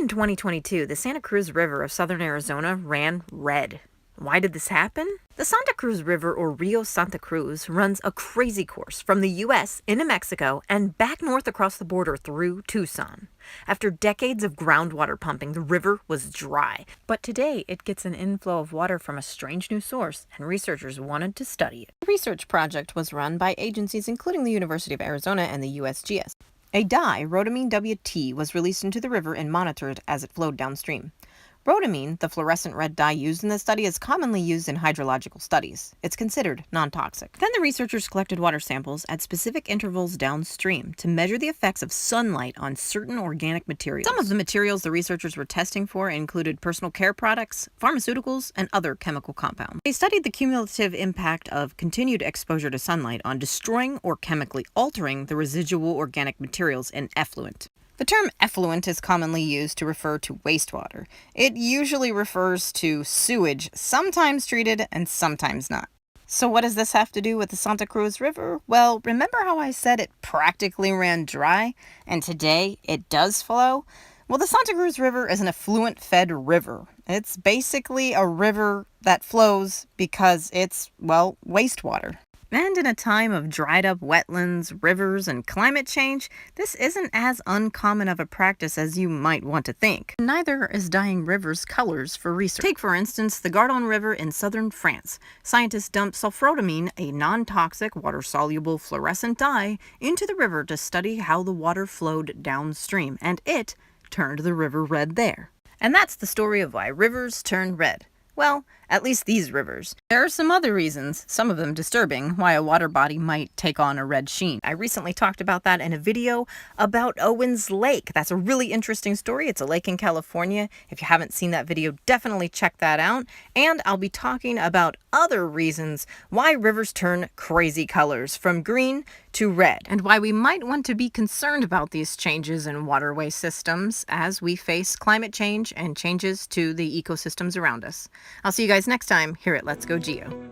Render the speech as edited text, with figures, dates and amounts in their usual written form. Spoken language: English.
in 2022, the Santa Cruz River of southern Arizona ran red. Why did this happen? The Santa Cruz River, or Rio Santa Cruz, runs a crazy course from the U.S. into Mexico and back north across the border through Tucson. After decades of groundwater pumping, the river was dry. But today, it gets an inflow of water from a strange new source, and researchers wanted to study it. The research project was run by agencies including the University of Arizona and the USGS. A dye, rhodamine WT, was released into the river and monitored as it flowed downstream. Rhodamine, the fluorescent red dye used in this study, is commonly used in hydrological studies. It's considered non-toxic. Then the researchers collected water samples at specific intervals downstream to measure the effects of sunlight on certain organic materials. Some of the materials the researchers were testing for included personal care products, pharmaceuticals, and other chemical compounds. They studied the cumulative impact of continued exposure to sunlight on destroying or chemically altering the residual organic materials in effluent. The term effluent is commonly used to refer to wastewater. It usually refers to sewage, sometimes treated and sometimes not. So what does this have to do with the Santa Cruz River? Well, remember how I said it practically ran dry, and today it does flow? Well, the Santa Cruz River is an effluent-fed river. It's basically a river that flows because it's, well, wastewater. And in a time of dried up wetlands, rivers, and climate change, this isn't as uncommon of a practice as you might want to think. Neither is dyeing rivers colors for research. Take, for instance, the Gardon River in southern France. Scientists dumped sulforamine, a non-toxic, water-soluble fluorescent dye, into the river to study how the water flowed downstream, and it turned the river red there. And that's the story of why rivers turn red. Well, at least these rivers. There are some other reasons, some of them disturbing, why a water body might take on a red sheen. I recently talked about that in a video about Owens Lake. That's a really interesting story. It's a lake in California. If you haven't seen that video, definitely check that out. And I'll be talking about other reasons why rivers turn crazy colors from green to red, and why we might want to be concerned about these changes in waterway systems as we face climate change and changes to the ecosystems around us. I'll see you guys next time here at Let's Go Geo.